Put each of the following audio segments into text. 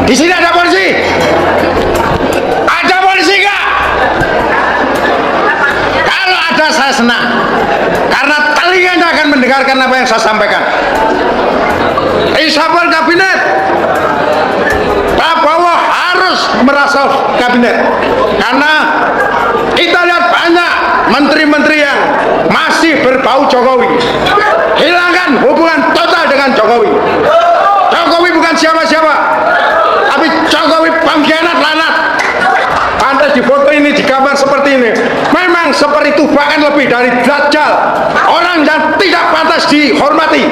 Di sini ada polisi? Ada polisi nggak? Kalau ada saya senang, karena telinganya akan mendengarkan apa yang saya sampaikan. Reshuffle kabinet, Prabowo harus merasa kabinet, karena kita lihat banyak menteri-menteri yang masih berbau Jokowi. Hilangkan hubungan total dengan Jokowi. Jokowi bukan siapa-siapa, tapi Jokowi pengkhianat lanat. Pantas di foto ini, di gambar seperti ini, memang seperti itu, bahkan lebih dari Dajjal, orang yang tidak pantas dihormati,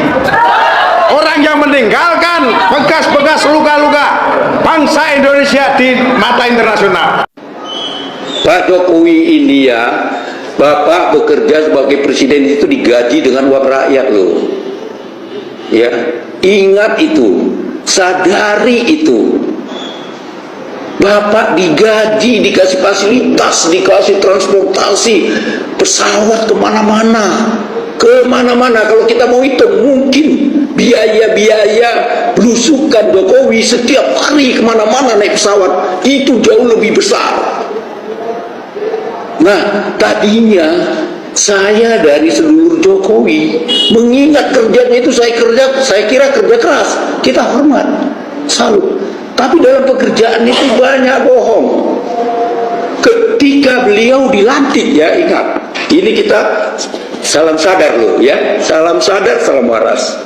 orang yang meninggalkan bekas-bekas luka-luka bangsa Indonesia di mata internasional. Pak Jokowi ini ya, Bapak bekerja sebagai presiden itu digaji dengan uang rakyat loh. Ya, ingat itu, sadari itu. Bapak digaji, dikasih fasilitas, dikasih transportasi, pesawat kemana-mana. Kalau kita mau hitung, mungkin biaya-biaya belusukan Jokowi setiap hari kemana-mana naik pesawat itu jauh lebih besar. Nah, tadinya saya dari seluruh Jokowi mengingat kerjanya itu, saya kira kerja keras, kita hormat, salut. Tapi dalam pekerjaan itu banyak bohong. Ketika beliau dilantik, ya ingat, ini kita salam sadar loh ya, salam sadar, salam waras.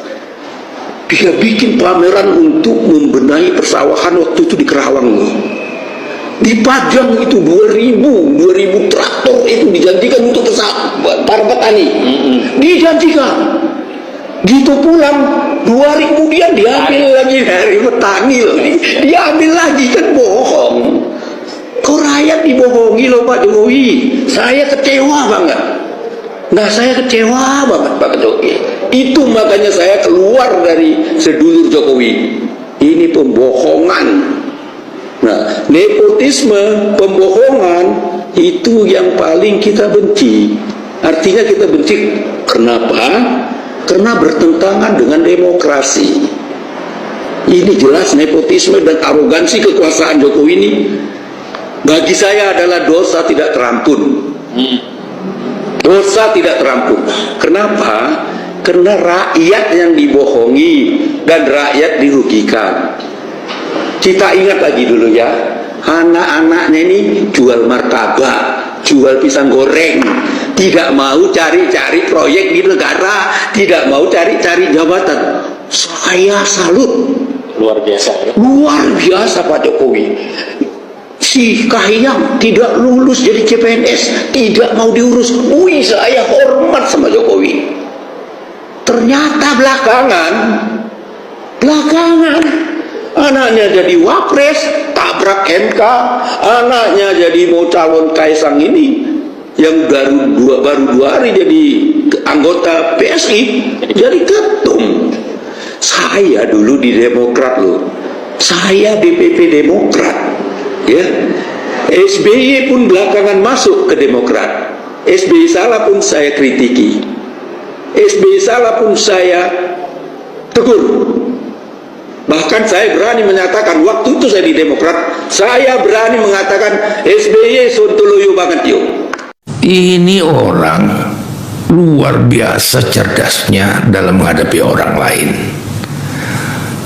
Dia bikin pameran untuk membenahi persawahan waktu itu di Kerawang loh. Dipajang itu 2000 traktor itu dijanjikan untuk para petani. Dijanjikan. Gitu pulang 2 hari kemudian diambil lagi dari petani loh. Diambil lagi, kan bohong. Kok rakyat dibohongi loh Pak Jokowi. Saya kecewa banget. Nah, saya kecewa banget Pak Jokowi. Itu makanya saya keluar dari sedulur Jokowi. Ini pembohongan. Nah, nepotisme, pembohongan itu yang paling kita benci. Artinya kita benci. Kenapa? Karena bertentangan dengan demokrasi. Ini jelas nepotisme dan arogansi kekuasaan Jokowi ini bagi saya adalah dosa tidak terampun. Dosa tidak terampun. Kenapa? Karena rakyat yang dibohongi dan rakyat dirugikan. Kita ingat lagi dulu ya, anak-anaknya ini jual martabak, jual pisang goreng, tidak mau cari-cari proyek di negara, tidak mau cari-cari jabatan. Saya salut. Luar biasa ya? Luar biasa Pak Jokowi. Si Kahiyang tidak lulus jadi CPNS, tidak mau diurus. Wih, saya hormat sama Jokowi. Ternyata belakangan anaknya jadi wapres, tabrak MK, anaknya jadi mau calon Kaisang ini, yang baru dua hari jadi anggota PSI, jadi ketum. Saya dulu di Demokrat loh, saya DPP Demokrat, ya. SBY pun belakangan masuk ke Demokrat. SBY salah pun saya kritiki, SBY salah pun saya tegur. Bahkan saya berani menyatakan, waktu itu saya di Demokrat, saya berani mengatakan SBY sontoloyo banget yuk. Ini orang luar biasa cerdasnya dalam menghadapi orang lain.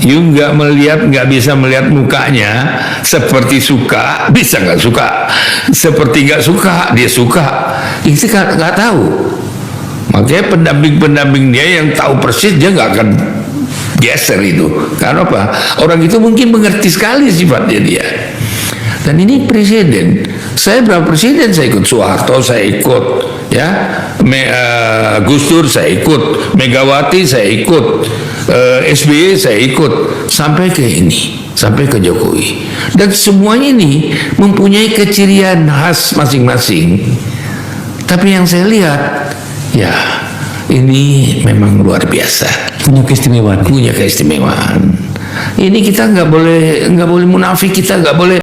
You nggak bisa melihat mukanya, seperti suka, bisa nggak suka, seperti nggak suka, dia suka. Itu nggak tahu. Makanya pendamping dia yang tahu persis, dia nggak akan geser itu. Karena apa? Orang itu mungkin mengerti sekali sifatnya dia. Dan ini presiden. Saya berapa presiden saya ikut, Soeharto saya ikut, ya, Gus Dur saya ikut, Megawati saya ikut, SBY saya ikut, sampai ke ini, sampai ke Jokowi. Dan semuanya ini mempunyai kecirian khas masing-masing. Tapi yang saya lihat, ya, ini memang luar biasa. Punya keistimewaan. Punya keistimewaan. Ini kita nggak boleh munafik, kita nggak boleh.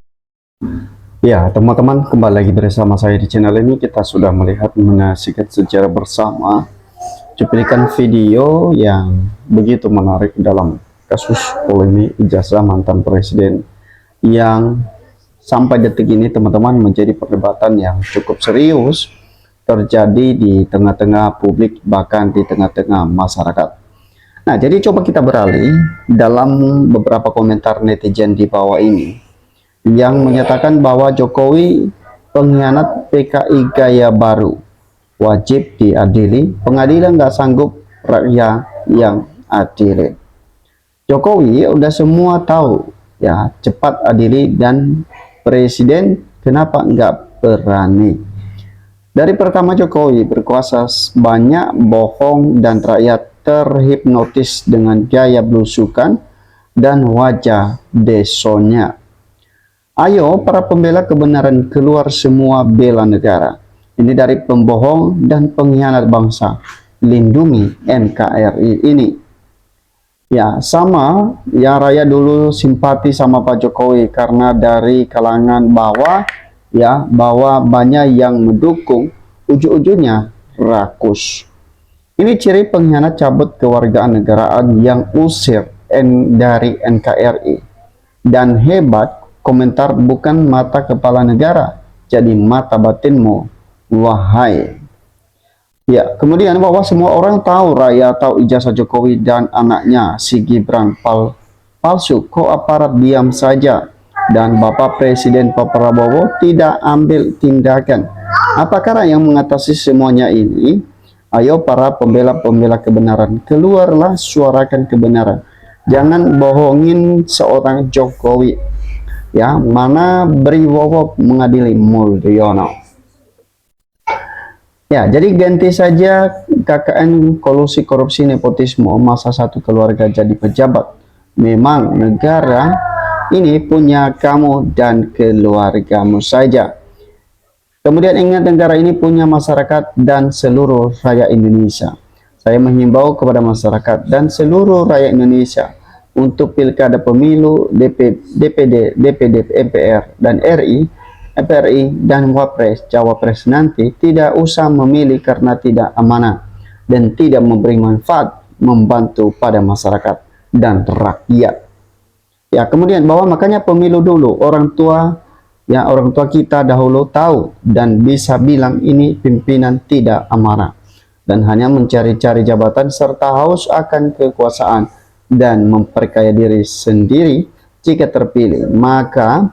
Ya, teman-teman, kembali lagi bersama saya di channel ini. Kita sudah melihat, menyaksikan secara bersama cuplikan video yang begitu menarik dalam kasus polemik ijazah mantan Presiden yang sampai detik ini teman-teman menjadi perdebatan yang cukup serius terjadi di tengah-tengah publik, bahkan di tengah-tengah masyarakat. Nah, jadi coba kita beralih dalam beberapa komentar netizen di bawah ini yang menyatakan bahwa Jokowi pengkhianat PKI gaya baru, wajib diadili, pengadilan nggak sanggup, rakyat yang adili. Jokowi udah semua tahu ya, cepat adili, dan presiden kenapa nggak berani? Dari pertama Jokowi berkuasa banyak bohong dan rakyat terhipnotis dengan gaya belusukan dan wajah desonya. Ayo para pembela kebenaran keluar semua, bela negara. Ini dari pembohong dan pengkhianat bangsa. Lindungi NKRI ini. Ya, sama ya, rakyat dulu simpati sama Pak Jokowi karena dari kalangan bawah ya, bahwa banyak yang mendukung, ujung-ujungnya rakus. Ini ciri pengkhianat cabut kewarganegaraan yang usir dari NKRI. Dan hebat, komentar bukan mata kepala negara, jadi mata batinmu, wahai. Ya, kemudian bahwa semua orang tahu, rakyat tahu ijazah Jokowi dan anaknya si Gibran palsu, kok aparat diam saja? Dan Bapak Presiden Pak Prabowo tidak ambil tindakan. Apakah yang mengatasi semuanya ini? Ayo para pembela-pembela kebenaran, keluarlah, suarakan kebenaran. Jangan bohongin seorang Jokowi. Ya, mana Beriwowo mengadili Mulyono. Ya, jadi ganti saja KKN kolusi korupsi nepotisme, masa satu keluarga jadi pejabat. Memang negara ini punya kamu dan keluargamu saja. Kemudian ingat, negara ini punya masyarakat dan seluruh rakyat Indonesia. Saya menghimbau kepada masyarakat dan seluruh rakyat Indonesia untuk pilkada pemilu, DPD, MPR, dan FRI, dan Wapres, Cawapres nanti tidak usah memilih karena tidak amanah dan tidak memberi manfaat membantu pada masyarakat dan rakyat. Ya, kemudian bahwa makanya pemilu dulu, orang tua kita dahulu tahu dan bisa bilang ini pimpinan tidak amanah dan hanya mencari-cari jabatan serta haus akan kekuasaan dan memperkaya diri sendiri jika terpilih. Maka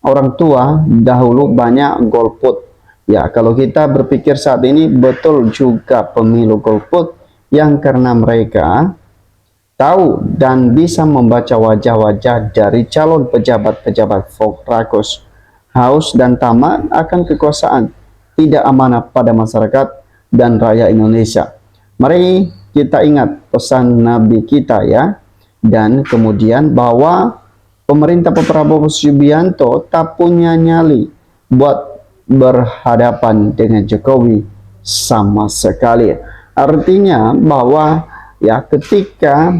orang tua dahulu banyak golput. Ya, kalau kita berpikir saat ini betul juga pemilu golput yang karena mereka tahu dan bisa membaca wajah-wajah dari calon pejabat-pejabat rakus, haus dan tamak akan kekuasaan, tidak amanah pada masyarakat dan rakyat Indonesia. Mari kita ingat pesan Nabi kita ya. Dan kemudian bahwa pemerintah Pak Prabowo Subianto tak punya nyali buat berhadapan dengan Jokowi sama sekali. Artinya bahwa ya, ketika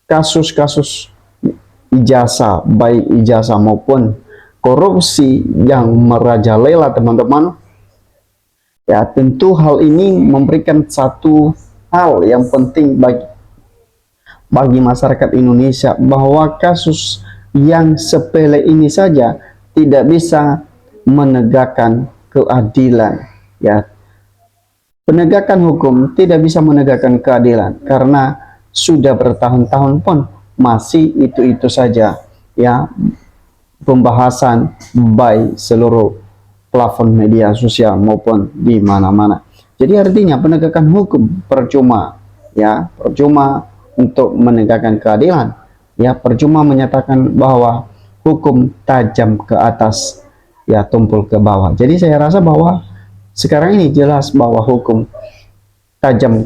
kasus-kasus ijazah, baik ijazah maupun korupsi yang merajalela teman-teman, ya tentu hal ini memberikan satu hal yang penting bagi masyarakat Indonesia, bahwa kasus yang sepele ini saja tidak bisa menegakkan keadilan. Ya, penegakan hukum tidak bisa menegakkan keadilan karena sudah bertahun-tahun pun masih itu-itu saja ya, pembahasan baik seluruh platform media sosial maupun di mana-mana. Jadi artinya penegakan hukum percuma ya, percuma untuk menegakkan keadilan ya, percuma menyatakan bahwa hukum tajam ke atas ya, tumpul ke bawah. Jadi saya rasa bahwa sekarang ini jelas bahwa hukum tajam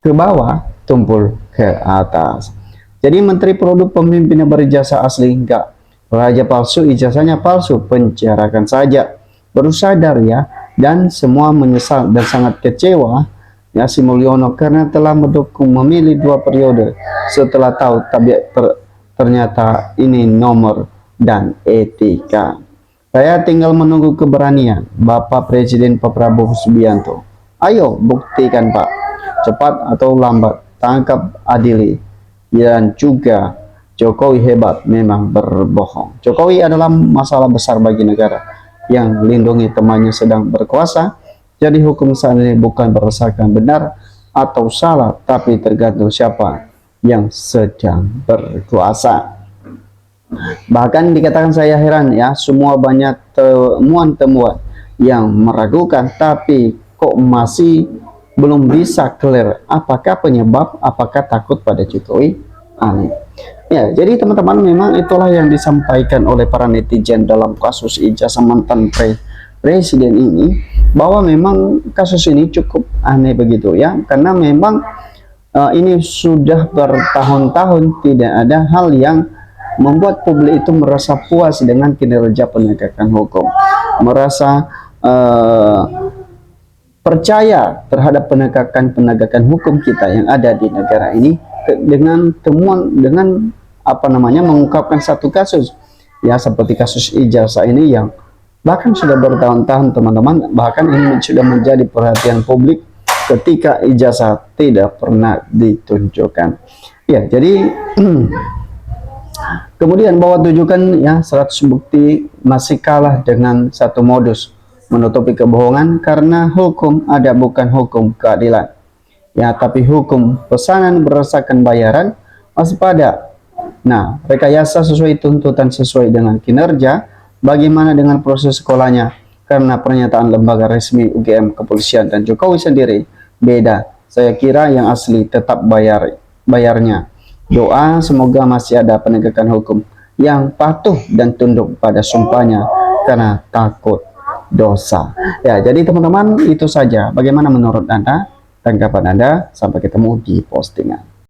ke bawah, tumpul ke atas. Jadi menteri produk pemimpinnya berijazah asli enggak, raja palsu ijazahnya palsu, penjarakan saja. Baru sadar ya, dan semua menyesal dan sangat kecewa ya si Mulyono karena telah mendukung memilih 2 periode setelah tahu ternyata ini nomor dan etika. Saya tinggal menunggu keberanian Bapak Presiden Pak Prabowo Subianto. Ayo buktikan Pak, cepat atau lambat tangkap, adili, dan juga Jokowi hebat, memang berbohong. Jokowi adalah masalah besar bagi negara yang lindungi temannya sedang berkuasa. Jadi hukum saat ini bukan berdasarkan benar atau salah, tapi tergantung siapa yang sedang berkuasa. Bahkan dikatakan, saya heran ya, semua banyak temuan-temuan yang meragukan, tapi kok masih belum bisa clear apakah penyebab, apakah takut pada Jokowi? Aneh. Ya, jadi teman-teman, memang itulah yang disampaikan oleh para netizen dalam kasus ijazah mantan presiden ini, bahwa memang kasus ini cukup aneh begitu ya, karena memang ini sudah bertahun-tahun tidak ada hal yang membuat publik itu merasa puas dengan kinerja penegakan hukum, merasa percaya terhadap penegakan hukum kita yang ada di negara ini, dengan temuan, dengan mengungkapkan satu kasus ya, seperti kasus ijazah ini yang bahkan sudah bertahun-tahun teman-teman, bahkan ini sudah menjadi perhatian publik ketika ijazah tidak pernah ditunjukkan ya. Jadi kemudian bahwa tunjukkan ya 100 bukti masih kalah dengan satu modus menutupi kebohongan, karena hukum ada bukan hukum keadilan ya, tapi hukum pesanan berdasarkan bayaran, waspada. Nah, rekayasa sesuai tuntutan sesuai dengan kinerja. Bagaimana dengan proses sekolahnya? Karena pernyataan lembaga resmi UGM, kepolisian, dan Jokowi sendiri beda. Saya kira yang asli tetap bayarnya. Doa semoga masih ada penegakan hukum yang patuh dan tunduk pada sumpahnya karena takut dosa. Ya, jadi teman-teman, itu saja. Bagaimana menurut Anda? Tanggapan Anda? Sampai ketemu di postingan.